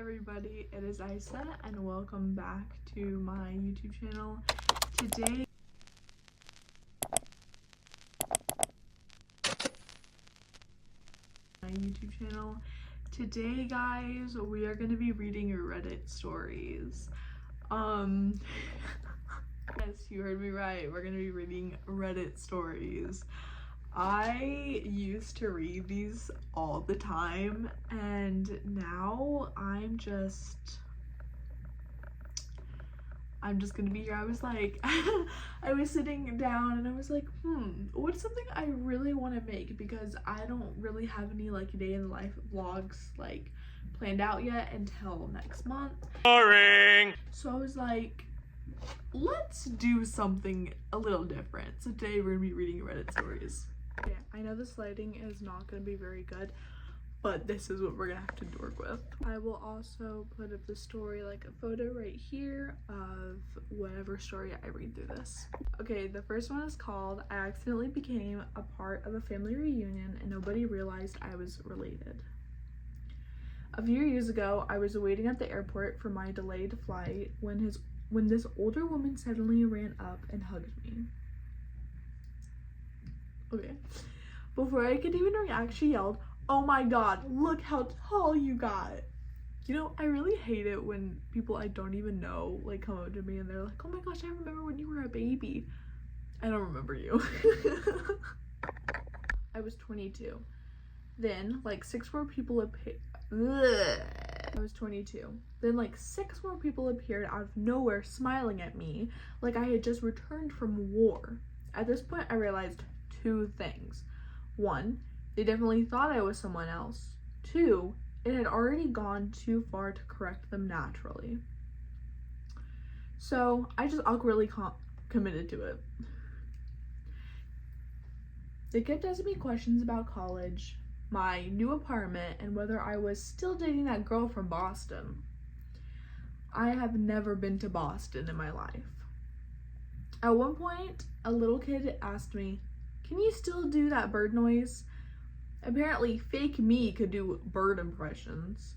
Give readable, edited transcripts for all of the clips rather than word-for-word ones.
everybody, it is Isa and welcome back to my YouTube channel. Today guys, we are going to be reading Reddit stories. Yes, you heard me right, we're going to be reading Reddit stories. I used to read these all the time, and now I'm just gonna be here. I was like, I was sitting down and I was like, what's something I really want to make, because I don't really have any like day in the life vlogs like planned out yet until next month. Boring. So I was like, let's do something a little different. So today we're gonna be reading Reddit stories. Okay, I know this lighting is not going to be very good, but this is what we're going to have to work with. I will also put up the story, like a photo right here of whatever story I read through this. Okay, the first one is called, I accidentally became a part of a family reunion and nobody realized I was related. A few years ago, I was waiting at the airport for my delayed flight when this older woman suddenly ran up and hugged me. Okay, before I could even react, she yelled, "Oh my god, look how tall you got." You know, I really hate it when people I don't even know like come up to me and they're like, "Oh my gosh, I remember when you were a baby." I don't remember you. I was 22. Then like 6 more people appeared. I was 22. Then like 6 more people appeared out of nowhere smiling at me like I had just returned from war. At this point I realized 2 things. 1, they definitely thought I was someone else. 2, it had already gone too far to correct them naturally. So I just awkwardly committed to it. They kept asking me questions about college, my new apartment, and whether I was still dating that girl from Boston. I have never been to Boston in my life. At one point, a little kid asked me, "Can you still do that bird noise?" Apparently, fake me could do bird impressions.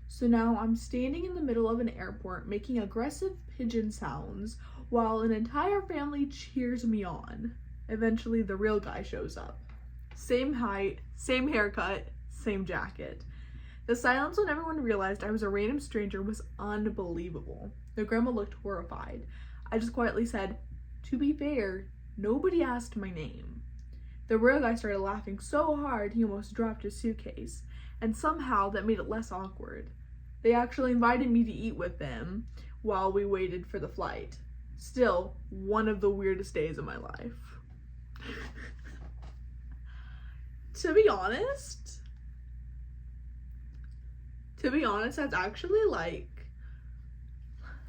So now I'm standing in the middle of an airport making aggressive pigeon sounds while an entire family cheers me on. Eventually, the real guy shows up. Same height, same haircut, same jacket. The silence when everyone realized I was a random stranger was unbelievable. The grandma looked horrified. I just quietly said, "To be fair, nobody asked my name." The real guy started laughing so hard he almost dropped his suitcase, and somehow that made it less awkward. They actually invited me to eat with them while we waited for the flight. Still, one of the weirdest days of my life. To be honest, that's actually like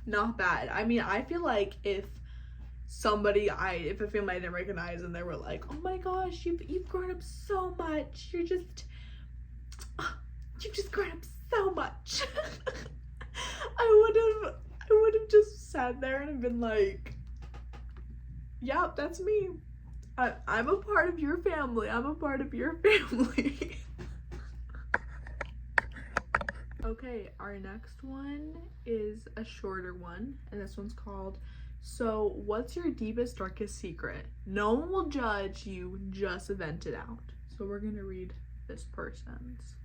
not bad. I mean, I feel like if a family I didn't recognize and they were like, "Oh my gosh, you've grown up so much. You've just grown up so much." I would have just sat there and been like, "Yep, that's me. I'm a part of your family. I'm a part of your family." Okay, our next one is a shorter one, and this one's called, "So what's your deepest, darkest secret? No one will judge you, just vent it out." So we're gonna read this person's.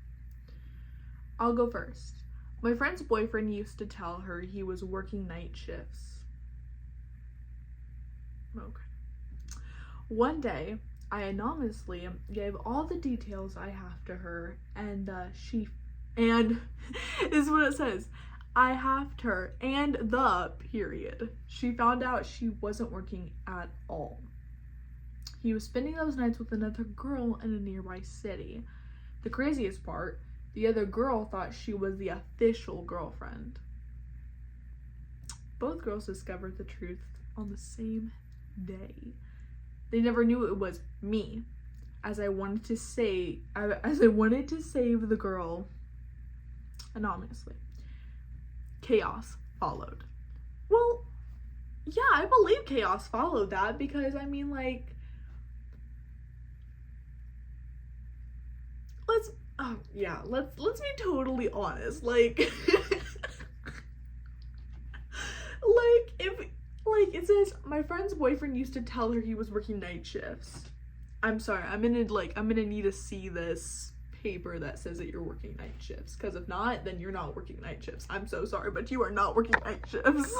I'll go first. My friend's boyfriend used to tell her he was working night shifts. Okay. One day, I anonymously gave all the details I have to her, and this is what it says. I halved her, and period. She found out she wasn't working at all. He was spending those nights with another girl in a nearby city. The craziest part, the other girl thought she was the official girlfriend. Both girls discovered the truth on the same day. They never knew it was me, as I wanted to save the girl anonymously. Chaos followed. Well, yeah, I believe chaos followed that, because I mean, like, yeah, let's be totally honest. Like, if it says my friend's boyfriend used to tell her he was working night shifts. I'm sorry, I'm gonna need to see this paper that says that you're working night shifts, because if not, then you're not working night shifts. I'm so sorry, but you are not working night shifts.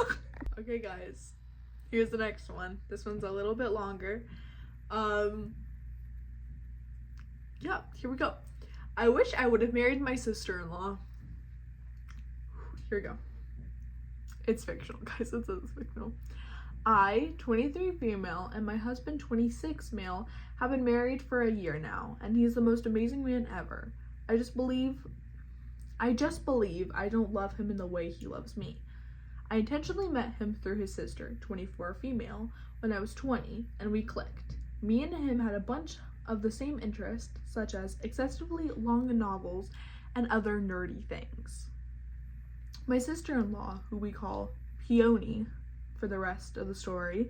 Okay, guys, here's the next one. This one's a little bit longer. Yeah, here we go. I wish I would have married my sister-in-law. Here we go. It's fictional, guys. It says it's fictional. I, 23 female, and my husband, 26 male, have been married for a year now, and he's the most amazing man ever. I just believe I don't love him in the way he loves me. I intentionally met him through his sister, 24 female, when I was 20, and we clicked. Me and him had a bunch of the same interests, such as excessively long novels and other nerdy things. My sister-in-law, who we call Peony for the rest of the story,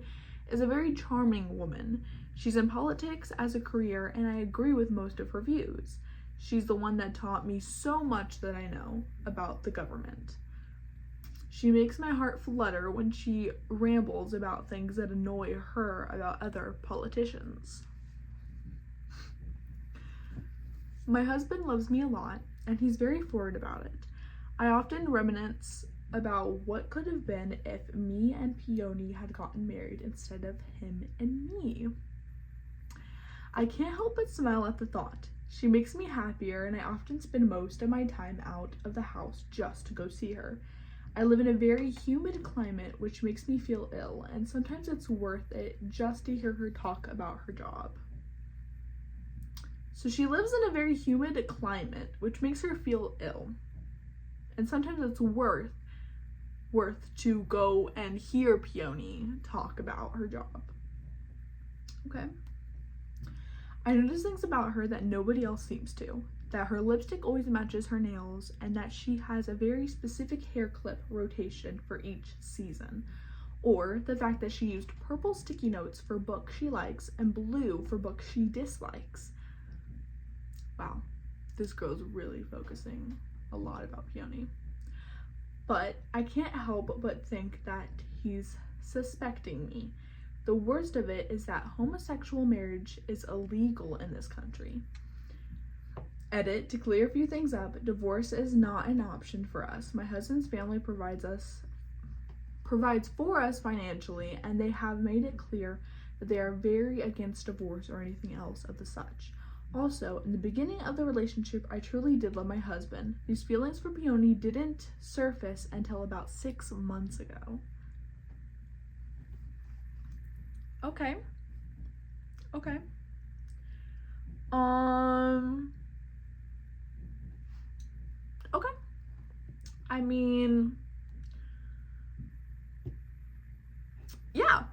is a very charming woman. She's in politics as a career, and I agree with most of her views. She's the one that taught me so much that I know about the government. She makes my heart flutter when she rambles about things that annoy her about other politicians. My husband loves me a lot, and he's very forward about it. I often reminisce about what could have been if me and Peony had gotten married instead of him and me. I can't help but smile at the thought. She makes me happier, and I often spend most of my time out of the house just to go see her. I live in a very humid climate, which makes me feel ill, and sometimes it's worth it just to hear her talk about her job. So she lives in a very humid climate, which makes her feel ill. And sometimes it's worth to go and hear Peony talk about her job. Okay. I notice things about her that nobody else seems to. That her lipstick always matches her nails, and that she has a very specific hair clip rotation for each season. Or the fact that she used purple sticky notes for books she likes and blue for books she dislikes. Wow, this girl's really focusing a lot about Peony. But I can't help but think that he's suspecting me. The worst of it is that homosexual marriage is illegal in this country. Edit, to clear a few things up, divorce is not an option for us. My husband's family provides for us financially, and they have made it clear that they are very against divorce or anything else of the such. Also, in the beginning of the relationship, I truly did love my husband. These feelings for Peony didn't surface until about 6 months ago. Okay. Okay. Okay. I mean, yeah.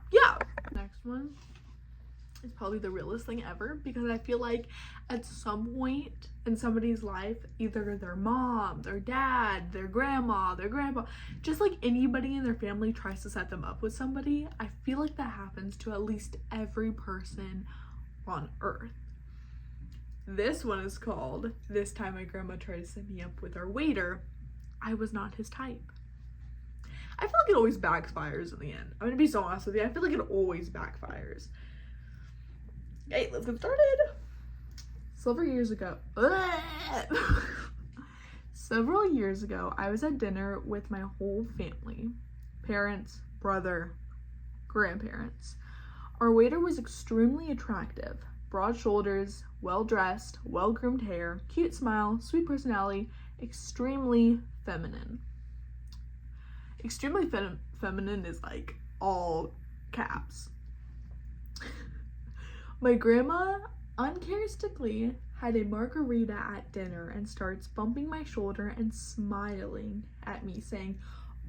Next one is probably the realest thing ever, because I feel like at some point in somebody's life, either their mom, their dad, their grandma, their grandpa, just like anybody in their family tries to set them up with somebody. I feel like that happens to at least every person on earth. This one is called "This Time My Grandma Tried to Set Me Up with Our Waiter. I Was Not His Type." I feel like it always backfires in the end. I'm gonna be so honest with you. I feel like it always backfires. Okay, let's get started. Several years ago, I was at dinner with my whole family. Parents, brother, grandparents. Our waiter was extremely attractive. Broad shoulders, well-dressed, well-groomed hair, cute smile, sweet personality, extremely feminine. Extremely feminine is like all caps. My grandma uncharacteristically had a margarita at dinner and starts bumping my shoulder and smiling at me, saying,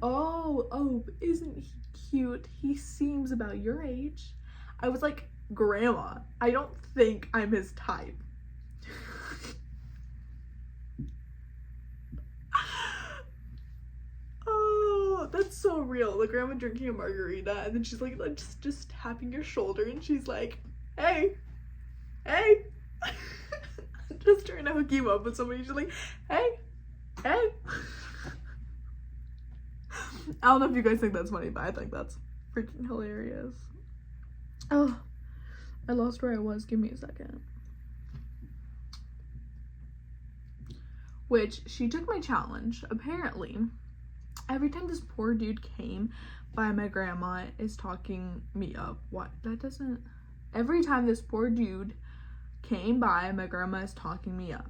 Oh, isn't he cute? He seems about your age." I was like, "Grandma, I don't think I'm his type." Oh, that's so real. The grandma drinking a margarita, and then she's like just tapping your shoulder, and she's like, hey. just trying to hook you up with somebody. She's like, hey. I don't know if you guys think that's funny, but I think that's freaking hilarious. Oh, I lost where I was. Give me a second. Which, she took my challenge. Apparently, every time this poor dude came by, my grandma is talking me up. What? That doesn't... Every time this poor dude came by, my grandma is talking me up.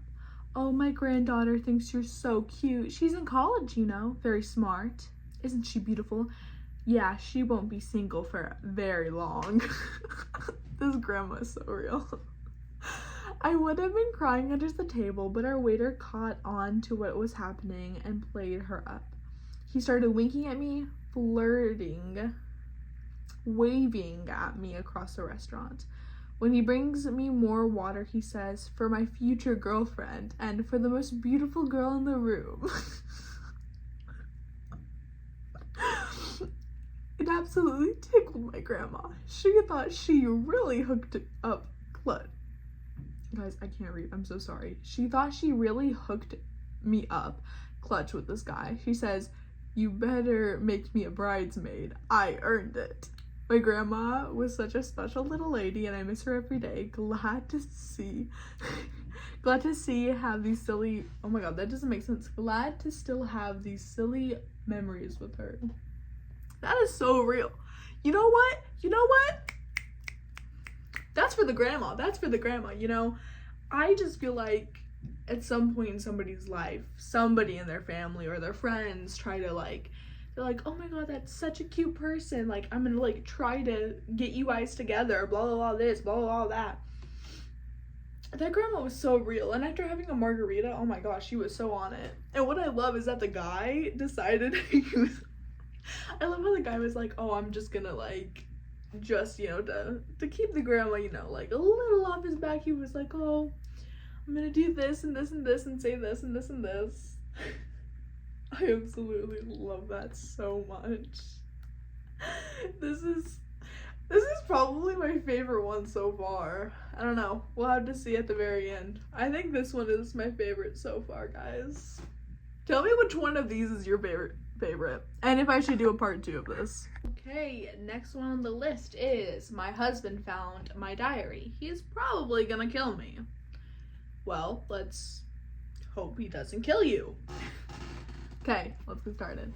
Oh, my granddaughter thinks you're so cute. She's in college, you know. Very smart. Isn't she beautiful? Yeah, she won't be single for very long. This grandma is so real. I would have been crying under the table, but our waiter caught on to what was happening and played her up. He started winking at me, flirting, waving at me across the restaurant. When he brings me more water, he says, for my future girlfriend and for the most beautiful girl in the room. It absolutely tickled my grandma. She thought she really hooked up Clutch. Guys, I can't read. I'm so sorry. She thought she really hooked me up Clutch with this guy. She says, you better make me a bridesmaid. I earned it. My grandma was such a special little lady and I miss her every day. Glad to see have these silly, oh my god, that doesn't make sense. Glad to still have these silly memories with her. That is so real. You know what? That's for the grandma. You know, I just feel like at some point in somebody's life, somebody in their family or their friends try to like, they're like, oh my god, that's such a cute person. Like, I'm gonna like try to get you guys together, blah, blah, blah, this, blah, blah, blah, that. That grandma was so real. And after having a margarita, oh my gosh, she was so on it. And what I love is that the guy decided I love how the guy was like, oh, I'm just gonna like, just, you know, to keep the grandma, you know, like a little off his back. He was like, oh, I'm gonna do this and this and this and say this and this and this. I absolutely love that so much. This is probably my favorite one so far. I don't know. We'll have to see at the very end. I think this one is my favorite so far, guys. Tell me which one of these is your favorite, and if I should do a part 2 of this. Okay, next one on the list is my husband found my diary. He is probably gonna kill me. Well, let's hope he doesn't kill you. Okay, let's get started.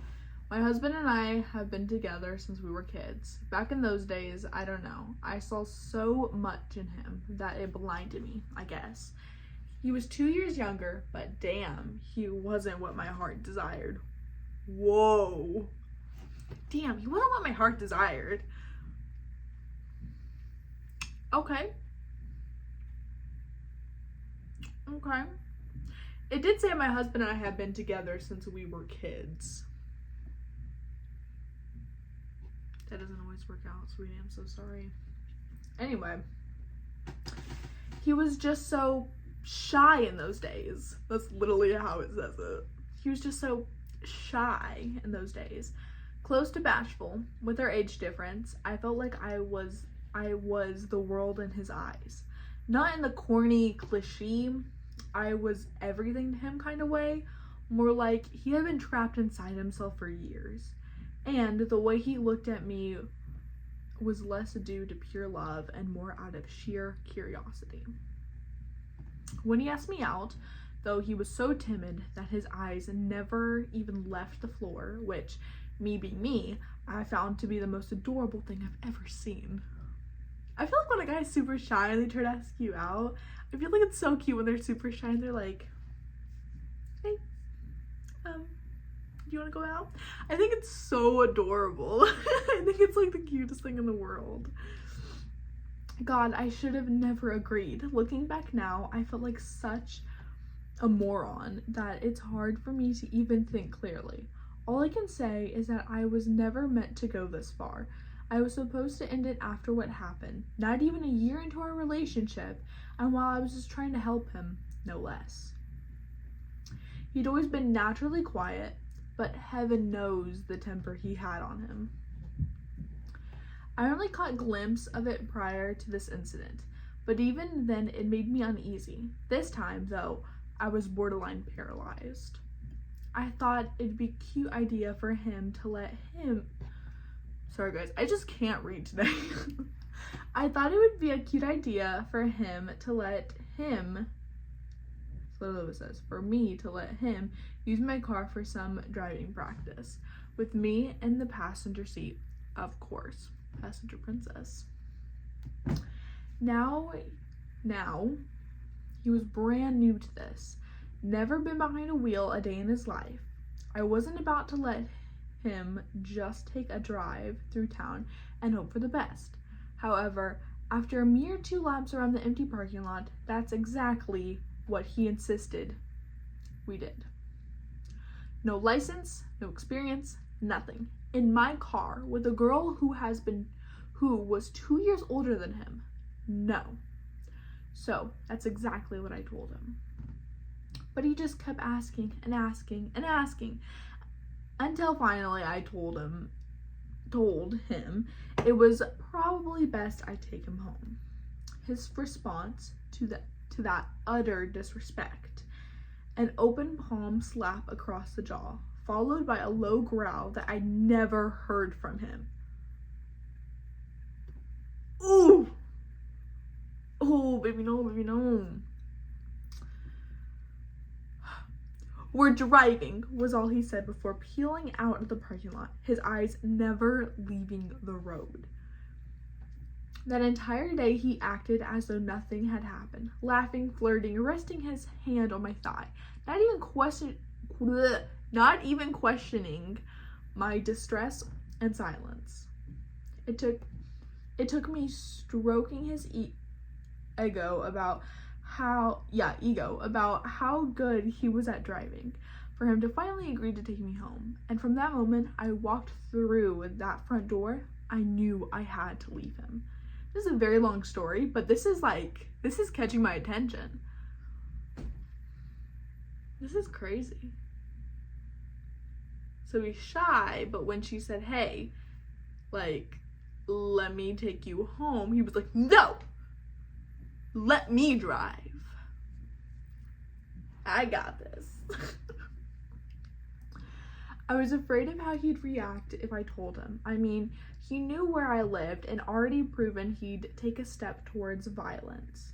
My husband and I have been together since we were kids. Back in those days, I don't know, I saw so much in him that it blinded me, I guess. He was 2 years younger, but damn, he wasn't what my heart desired. Whoa. Damn, he wasn't what my heart desired. Okay. It did say my husband and I have been together since we were kids. That doesn't always work out, sweetie. I'm so sorry. Anyway. He was just so shy in those days. That's literally how it says it. He was just so shy in those days. Close to bashful. With our age difference, I felt like I was the world in his eyes. Not in the corny cliche, I was everything to him kind of way. More like he had been trapped inside himself for years. And the way he looked at me was less due to pure love and more out of sheer curiosity. When he asked me out, though, he was so timid that his eyes never even left the floor, which, me being me, I found to be the most adorable thing I've ever seen. I feel like when a guy's super shy and they try to ask you out, I feel like it's so cute when they're super shy and they're like, hey, do you want to go out? I think it's so adorable. I think it's like the cutest thing in the world. God, I should have never agreed. Looking back now, I felt like such a moron that it's hard for me to even think clearly. All I can say is that I was never meant to go this far. I was supposed to end it after what happened, not even a year into our relationship, and while I was just trying to help him, no less. He'd always been naturally quiet, but heaven knows the temper he had on him. I only caught a glimpse of it prior to this incident, But even then, it made me uneasy. This time, though, I was borderline paralyzed. I thought it'd be a cute idea for him to let him... Sorry guys, I just can't read today. I thought it would be a cute idea for him to let him... That's literally what it says. For me to let him use my car for some driving practice. With me in the passenger seat, of course. Passenger princess. Now, he was brand new to this. Never been behind a wheel a day in his life. I wasn't about to let him just take a drive through town and hope for the best. However, after a mere 2 laps around the empty parking lot, that's exactly what he insisted we did. No license, no experience, nothing. In my car with a girl who was 2 years older than him. No. So that's exactly what I told him. But he just kept asking and asking and asking until finally I told him it was probably best I take him home. His response to that utter disrespect, an open palm slap across the jaw, followed by a low growl that I never heard from him. Ooh! Oh, baby, no, baby, no. We're driving, was all he said before peeling out of the parking lot, his eyes never leaving the road. That entire day he acted as though nothing had happened, laughing, flirting, resting his hand on my thigh, not even questioning my distress and silence. It took me stroking his ego about how good he was at driving for him to finally agree to take me home. And from that moment I walked through that front door, I knew I had to leave him. This is a very long story, but this is catching my attention. This is crazy. So he's shy, but when she said, hey, like, let me take you home, he was like, no, let me drive. I got this. I was afraid of how he'd react if I told him. I mean, he knew where I lived and already proven he'd take a step towards violence.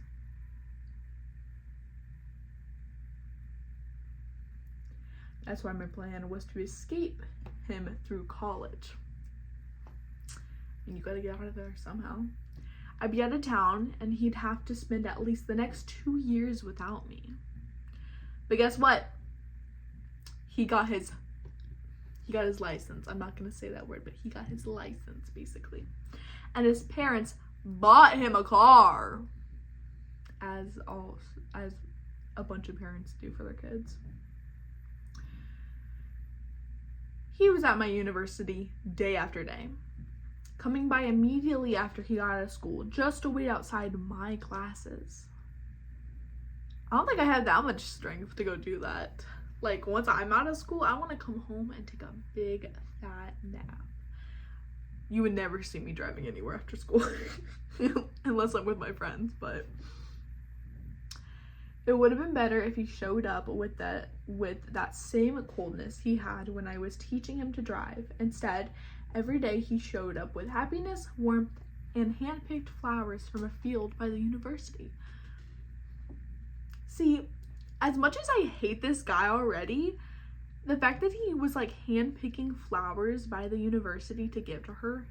That's why my plan was to escape him through college. And you gotta get out of there somehow. I'd be out of town and he'd have to spend at least the next 2 years without me. But guess what? He got his license. I'm not gonna say that word, but he got his license basically. And his parents bought him a car. As a bunch of parents do for their kids. He was at my university day after day, coming by immediately after he got out of school just to wait outside my classes. I don't think I had that much strength to go do that. Like, once I'm out of school, I want to come home and take a big fat nap. You would never see me driving anywhere after school unless I'm with my friends, but it would have been better if he showed up with that same coldness he had when I was teaching him to drive. Instead, every day he showed up with happiness, warmth, and hand-picked flowers from a field by the university. See, as much as I hate this guy already, the fact that he was like hand-picking flowers by the university to give to her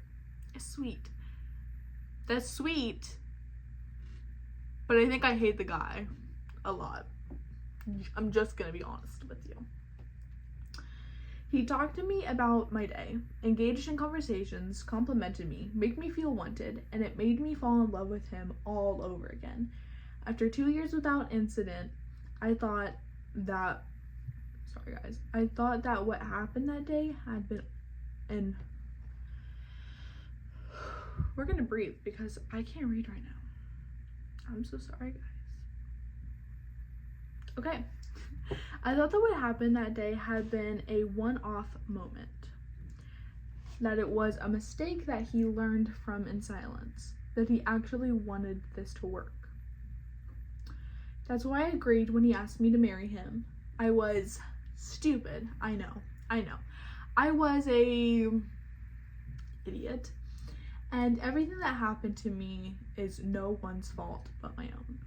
is sweet. That's sweet. But I think I hate the guy a lot. I'm just gonna be honest with you. He talked to me about my day, engaged in conversations, complimented me, made me feel wanted, and it made me fall in love with him all over again. After 2 years without incident, I thought that what happened that day had been, and we're gonna breathe because I can't read right now. I'm so sorry, guys. Okay. I thought that what happened that day had been a one-off moment. That it was a mistake that he learned from in silence. That he actually wanted this to work. That's why I agreed when he asked me to marry him. I was stupid. I know. I was a idiot. And everything that happened to me is no one's fault but my own.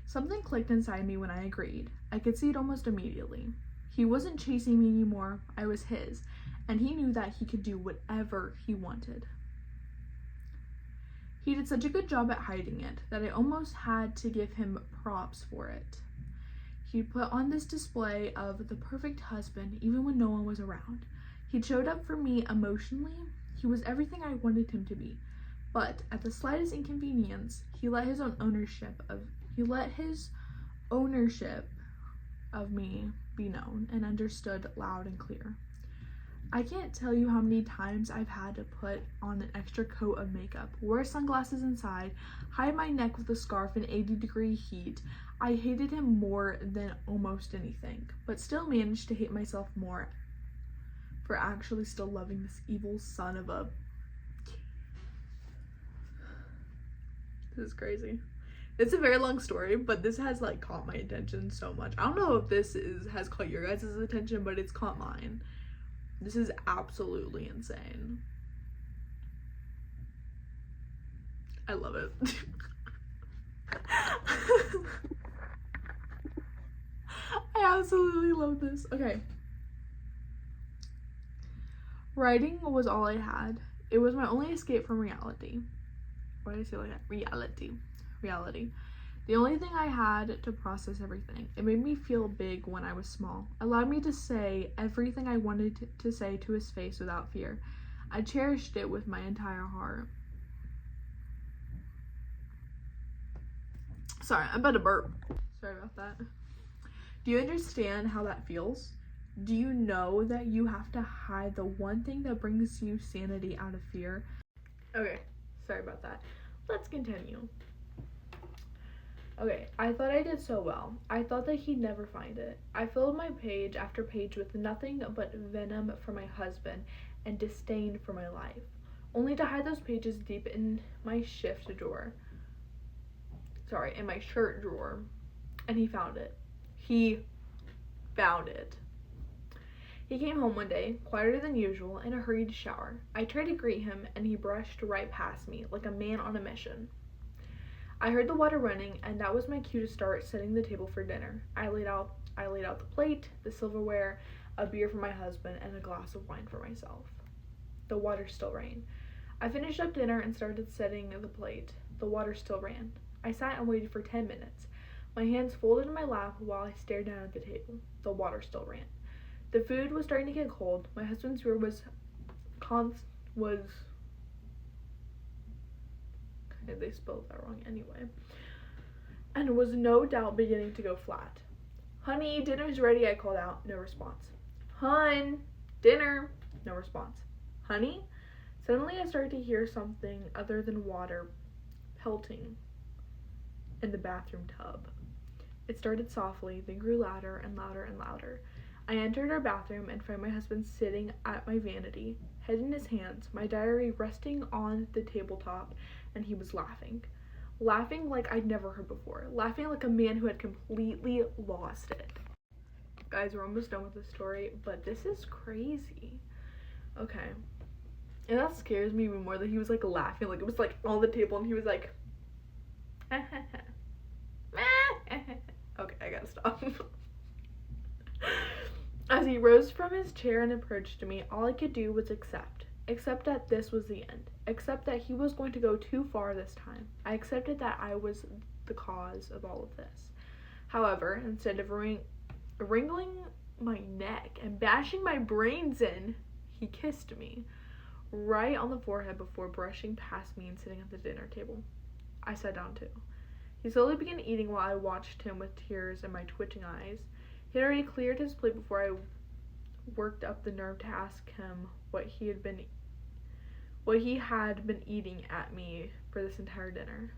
Something clicked inside me when I agreed. I could see it almost immediately. He wasn't chasing me anymore. I was his. And he knew that he could do whatever he wanted. He did such a good job at hiding it that I almost had to give him props for it. He put on this display of the perfect husband even when no one was around. He showed up for me emotionally. He was everything I wanted him to be. But at the slightest inconvenience, he let his ownership of me be known and understood loud and clear. I can't tell you how many times I've had to put on an extra coat of makeup, wear sunglasses inside, hide my neck with a scarf in 80-degree heat. I hated him more than almost anything, but still managed to hate myself more for actually still loving this evil son of a... This is crazy. It's a very long story, but this has like caught my attention so much. I don't know if this has caught your guys' attention, but it's caught mine. This is absolutely insane. I love it. I absolutely love this. Okay. Writing was all I had. It was my only escape from reality. Why did I say like that? Reality. The only thing I had to process everything. It made me feel big when I was small. Allowed me to say everything I wanted to say to his face without fear. I cherished it with my entire heart. Sorry, I'm about to burp. Sorry about that. Do you understand how that feels? Do you know that you have to hide the one thing that brings you sanity out of fear? Okay, sorry about that. Let's continue. Okay, I thought I did so well. I thought that he'd never find it. I filled my page after page with nothing but venom for my husband and disdain for my life, only to hide those pages deep in my shirt drawer. And he found it. He came home one day, quieter than usual, in a hurried shower. I tried to greet him, and he brushed right past me, like a man on a mission. I heard the water running, and that was my cue to start setting the table for dinner. I laid out the plate, the silverware, a beer for my husband, and a glass of wine for myself. The water still ran. I finished up dinner and started setting the plate. The water still ran. I sat and waited for 10 minutes, my hands folded in my lap while I stared down at the table. The water still ran. The food was starting to get cold. My husband's ear they spelled that wrong anyway, and was no doubt beginning to go flat. "Honey, dinner's ready," I called out. No response. "Hun, dinner." No response. "Honey?" Suddenly I started to hear something other than water pelting in the bathroom tub. It started softly, then grew louder and louder and louder. I entered our bathroom and found my husband sitting at my vanity, head in his hands, my diary resting on the tabletop, and he was laughing. Laughing like I'd never heard before. Laughing like a man who had completely lost it. Guys, we're almost done with the story, but this is crazy. Okay. And that scares me even more that he was like laughing, like it was like on the table and he was like okay, I gotta stop. As he rose from his chair and approached me, all I could do was accept that this was the end, accept that he was going to go too far this time. I accepted that I was the cause of all of this. However, instead of wringing my neck and bashing my brains in, he kissed me right on the forehead before brushing past me and sitting at the dinner table. I sat down too. He slowly began eating while I watched him with tears in my twitching eyes. He had already cleared his plate before I worked up the nerve to ask him what he had been eating at me for this entire dinner.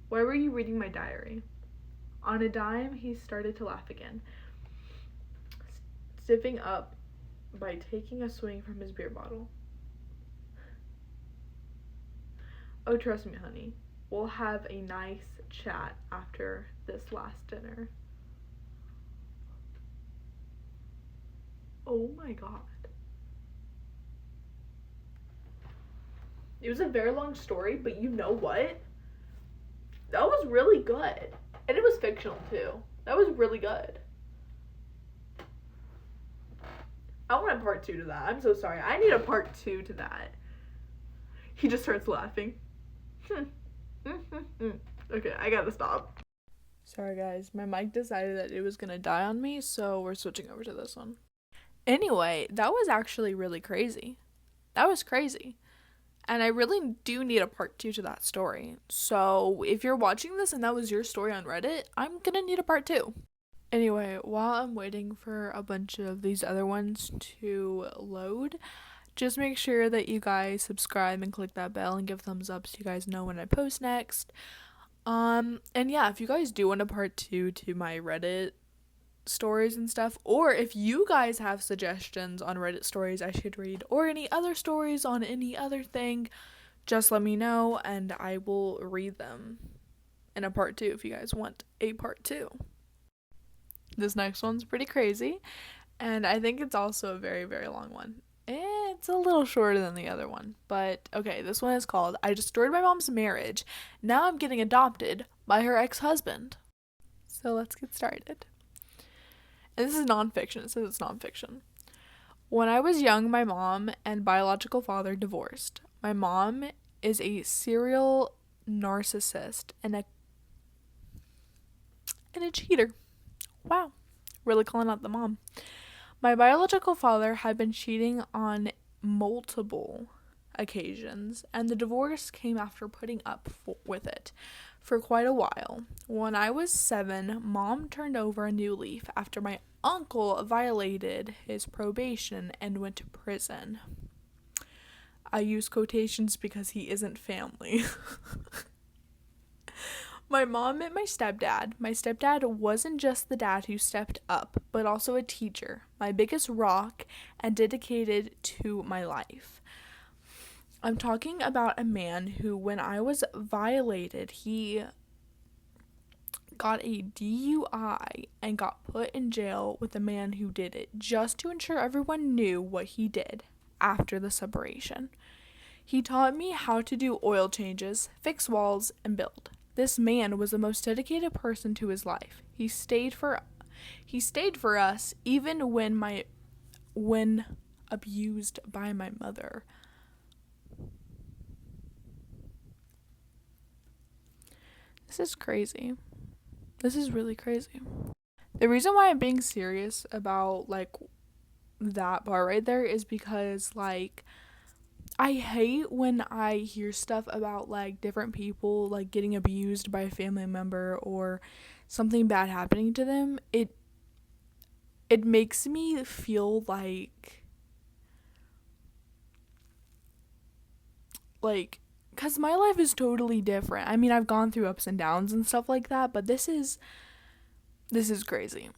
"Why were you reading my diary?" On a dime, he started to laugh again, stiffing up by taking a swing from his beer bottle. "Oh, trust me, honey. we'll have a nice chat after this last dinner. Oh my god. It was a very long story, but you know what? That was really good. And it was fictional too. That was really good. I want a part 2 to that. I'm so sorry. I need a part 2 to that. He just starts laughing. Okay, I gotta stop. Sorry guys, my mic decided that it was gonna die on me, so we're switching over to this one. Anyway, that was actually really crazy. That was crazy. And I really do need a part 2 to that story. So if you're watching this and that was your story on Reddit, I'm gonna need a part 2. Anyway, while I'm waiting for a bunch of these other ones to load, just make sure that you guys subscribe and click that bell and give thumbs up so you guys know when I post next. And yeah, if you guys do want a part 2 to my Reddit stories and stuff, or if you guys have suggestions on Reddit stories I should read, or any other stories on any other thing, just let me know and I will read them in a part 2 if you guys want a part 2. This next one's pretty crazy, and I think it's also a very, very long one. It's a little shorter than the other one, but okay, this one is called I Destroyed My Mom's Marriage. Now I'm getting adopted by her ex-husband. So let's get started. And this is nonfiction. It says it's nonfiction. When I was young, my mom and biological father divorced. My mom is a serial narcissist and a cheater. Wow. Really calling out the mom. My biological father had been cheating on multiple occasions, and the divorce came after putting up with it for quite a while. When I was 7, Mom turned over a new leaf after my uncle violated his probation and went to prison. I use quotations because he isn't family. My mom met my stepdad. My stepdad wasn't just the dad who stepped up, but also a teacher, my biggest rock, and dedicated to my life. I'm talking about a man who, when I was violated, he got a DUI and got put in jail with the man who did it, just to ensure everyone knew what he did after the separation. He taught me how to do oil changes, fix walls, and build. This man was the most dedicated person to his life. He stayed for us even when abused by my mother. This is crazy. This is really crazy. The reason why I'm being serious about, that part right there is because, I hate when I hear stuff about, different people, getting abused by a family member or something bad happening to them. It makes me feel because my life is totally different. I mean, I've gone through ups and downs and stuff like that, but this is crazy.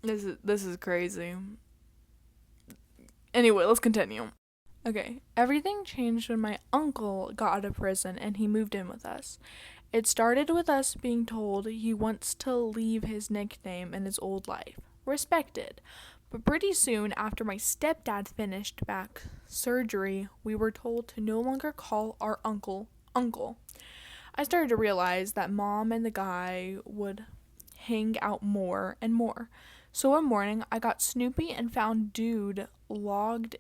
This is crazy. Anyway, let's continue. Okay, everything changed when my uncle got out of prison and he moved in with us. It started with us being told he wants to leave his nickname and his old life. Respected. But pretty soon after my stepdad finished back surgery, we were told to no longer call our uncle. I started to realize that Mom and the guy would hang out more and more. So one morning I got snoopy and found dude logged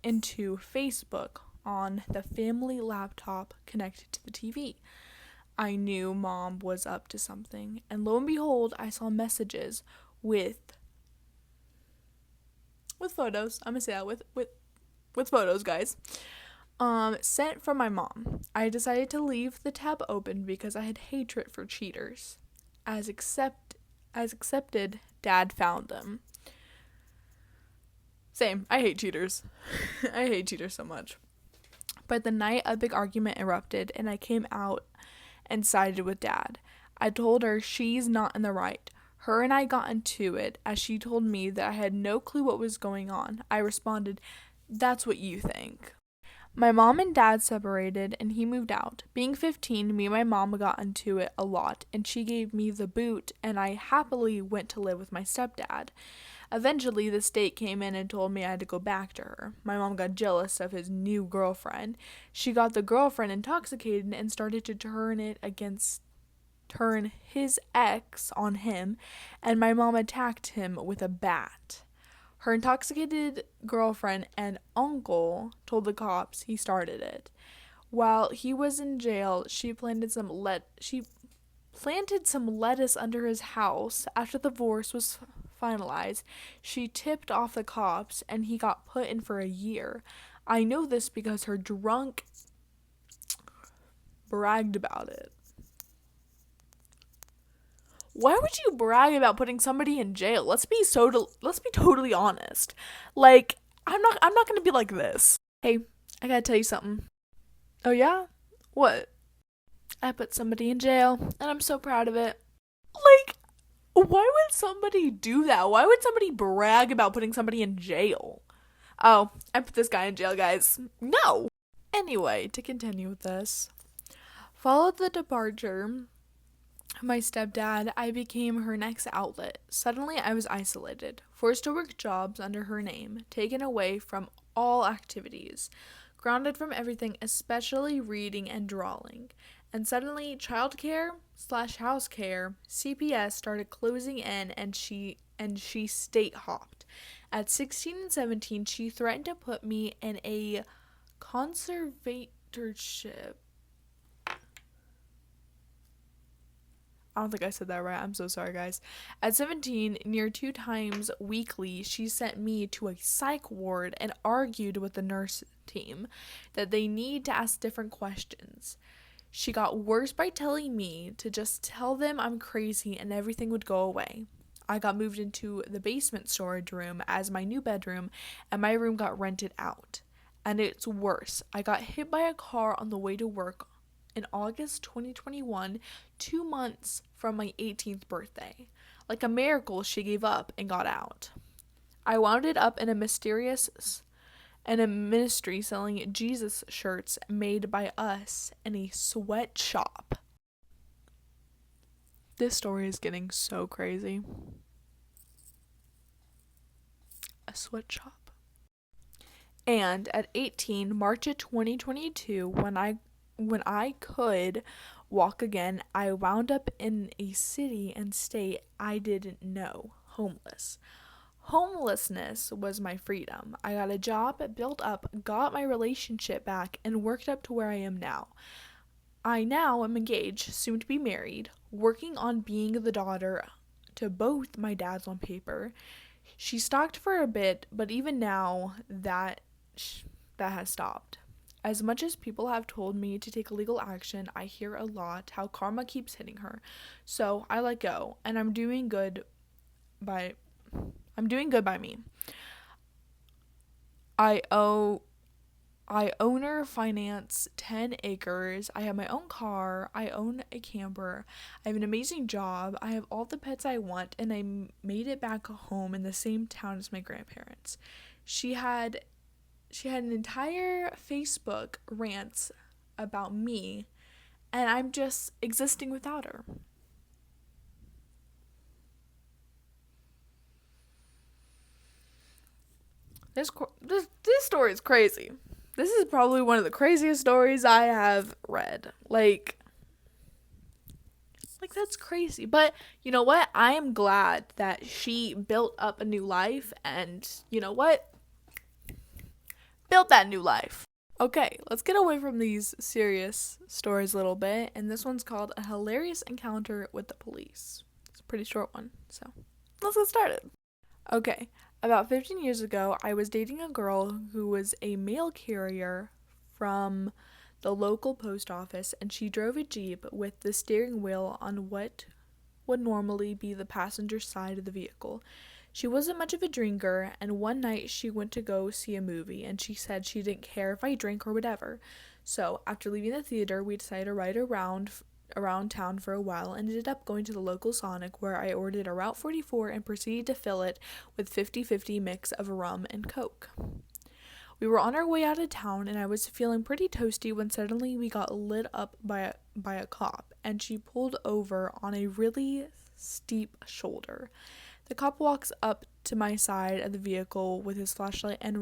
into Facebook on the family laptop connected to the TV. I knew Mom was up to something, and lo and behold, I saw messages with photos. I'm gonna say that with photos, guys. Sent from my mom. I decided to leave the tab open because I had hatred for cheaters. As accepted, Dad found them. Same. I hate cheaters. I hate cheaters so much. But the night a big argument erupted and I came out and sided with Dad. I told her she's not in the right. Her and I got into it as she told me that I had no clue what was going on. I responded, "That's what you think." My mom and dad separated and he moved out. Being 15, me and my mom got into it a lot and she gave me the boot and I happily went to live with my stepdad. Eventually, the state came in and told me I had to go back to her. My mom got jealous of his new girlfriend. She got the girlfriend intoxicated and started to turn his ex on him, and my mom attacked him with a bat. Her intoxicated girlfriend and uncle told the cops he started it. While he was in jail, she planted some lettuce under his house. After the divorce was finalized, she tipped off the cops and he got put in for a year. I know this because her drunk bragged about it. Why would you brag about putting somebody in jail? Let's be totally honest. Like, I'm not going to be like this. Hey, I got to tell you something. Oh yeah? What? I put somebody in jail and I'm so proud of it. Like, why would somebody do that? Why would somebody brag about putting somebody in jail? Oh, I put this guy in jail, guys. No. Anyway, to continue with this. Followed the departure my stepdad, I became her next outlet. Suddenly, I was isolated, forced to work jobs under her name, taken away from all activities, grounded from everything, especially reading and drawing. And suddenly, childcare/house care, CPS started closing in, and she state hopped. At 16 and 17, she threatened to put me in a conservatorship. I don't think I said that right. I'm so sorry, guys. At 17, near 2 times weekly, she sent me to a psych ward and argued with the nurse team that they need to ask different questions. She got worse by telling me to just tell them I'm crazy and everything would go away. I got moved into the basement storage room as my new bedroom, and my room got rented out. And it's worse. I got hit by a car on the way to work in August 2021, 2 months from my 18th birthday. Like a miracle, she gave up and got out. I wound up in a ministry selling Jesus shirts made by us in a sweatshop. This story is getting so crazy. A sweatshop. And at 18, March of 2022, when I could walk again, I wound up in a city and state I didn't know, homeless. Homelessness was my freedom. I got a job, built up, got my relationship back, and worked up to where I am now. I now am engaged, soon to be married, working on being the daughter to both my dads on paper. She stalked for a bit, but even now that has stopped. As much as people have told me to take legal action, I hear a lot how karma keeps hitting her. So I let go, and I'm doing good by me. I owner finance 10 acres. I have my own car. I own a camper. I have an amazing job. I have all the pets I want, and I made it back home in the same town as my grandparents. She had an entire Facebook rant about me, and I'm just existing without her. This story is crazy. This is probably one of the craziest stories I have read. Like that's crazy. But you know what? I am glad that she built up a new life, and you know what? Built that new life. Okay, let's get away from these serious stories a little bit, and this one's called A Hilarious Encounter with the Police. It's a pretty short one, so let's get started. Okay, about 15 years ago, I was dating a girl who was a mail carrier from the local post office, and she drove a Jeep with the steering wheel on what would normally be the passenger side of the vehicle. She wasn't much of a drinker, and one night she went to go see a movie, and she said she didn't care if I drank or whatever. So, after leaving the theater, we decided to ride around town for a while and ended up going to the local Sonic, where I ordered a Route 44 and proceeded to fill it with 50-50 mix of rum and Coke. We were on our way out of town and I was feeling pretty toasty when suddenly we got lit up by a cop, and she pulled over on a really steep shoulder. The cop walks up to my side of the vehicle with his flashlight and I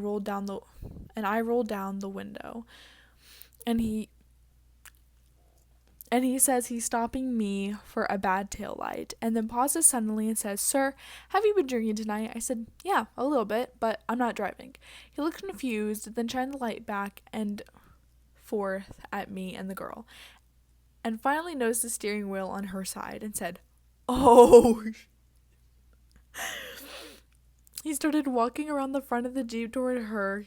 rolled down the window. And he says he's stopping me for a bad tail light, and then pauses suddenly and says, "Sir, have you been drinking tonight?" I said, "Yeah, a little bit, but I'm not driving." He looked confused, then shined the light back and forth at me and the girl, and finally noticed the steering wheel on her side and said, "Oh." He started walking around the front of the Jeep toward her,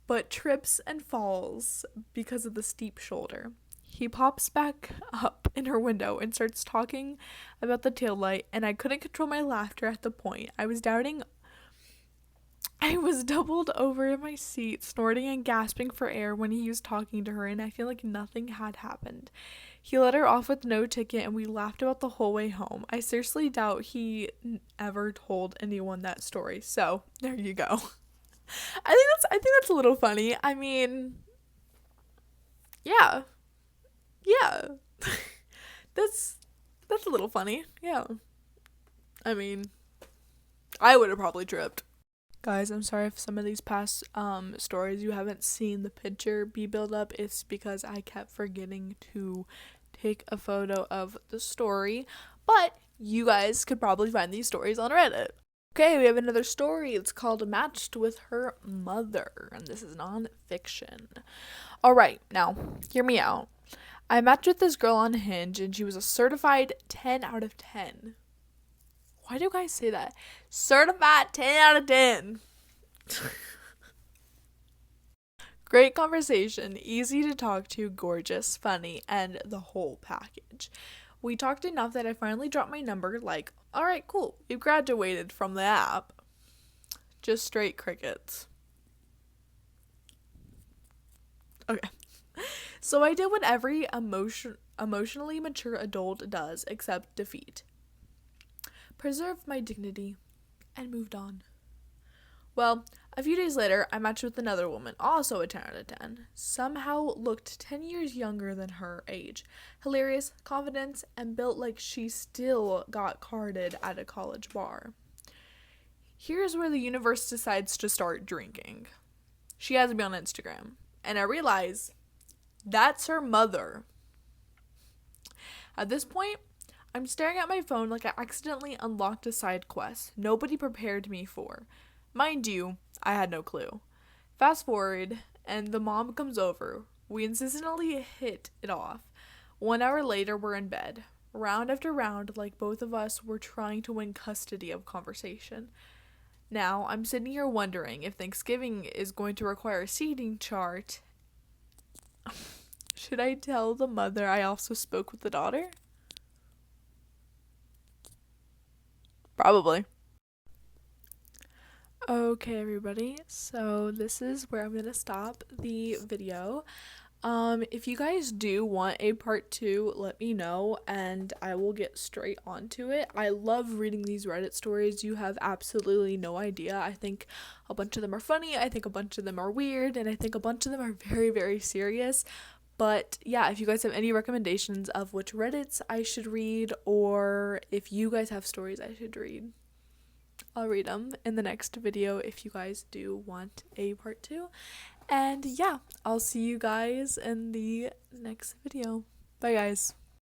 but trips and falls because of the steep shoulder. He pops back up in her window and starts talking about the taillight, and I couldn't control my laughter at the point. I was doubled over in my seat, snorting and gasping for air when he was talking to her, and I feel like nothing had happened. He let her off with no ticket, and we laughed about the whole way home. I seriously doubt he ever told anyone that story. So, there you go. I think that's a little funny. I mean, yeah. Yeah. That's a little funny. Yeah. I mean, I would have probably tripped. Guys, I'm sorry if some of these past stories you haven't seen the picture be built up. It's because I kept forgetting to take a photo of the story, but you guys could probably find these stories on Reddit. Okay, we have another story. It's called Matched with Her Mother, and this is non-fiction. Alright, now, hear me out. I matched with this girl on Hinge, and she was a certified 10 out of 10. Why do guys say that? Certified 10 out of 10. Great conversation, easy to talk to, gorgeous, funny, and the whole package. We talked enough that I finally dropped my number, like, alright, cool, we've graduated from the app. Just straight crickets. Okay. So I did what every emotionally mature adult does, except defeat. Preserved my dignity and moved on. Well, a few days later, I matched with another woman, also a 10 out of 10. Somehow looked 10 years younger than her age. Hilarious, confident, and built like she still got carded at a college bar. Here's where the universe decides to start drinking. She has me on Instagram, and I realize that's her mother. At this point, I'm staring at my phone like I accidentally unlocked a side quest nobody prepared me for. Mind you, I had no clue. Fast forward, and the mom comes over. We insistently hit it off. 1 hour later, we're in bed. Round after round, like both of us were trying to win custody of conversation. Now, I'm sitting here wondering if Thanksgiving is going to require a seating chart. Should I tell the mother I also spoke with the daughter? Probably. Okay, everybody, so this is where I'm going to stop the video. If you guys do want a part 2, let me know, and I will get straight onto it. I love reading these Reddit stories. You have absolutely no idea. I think a bunch of them are funny, I think a bunch of them are weird, and I think a bunch of them are very, very serious. But yeah, if you guys have any recommendations of which Reddits I should read, or if you guys have stories I should read, I'll read them in the next video if you guys do want a part 2. And yeah, I'll see you guys in the next video. Bye, guys.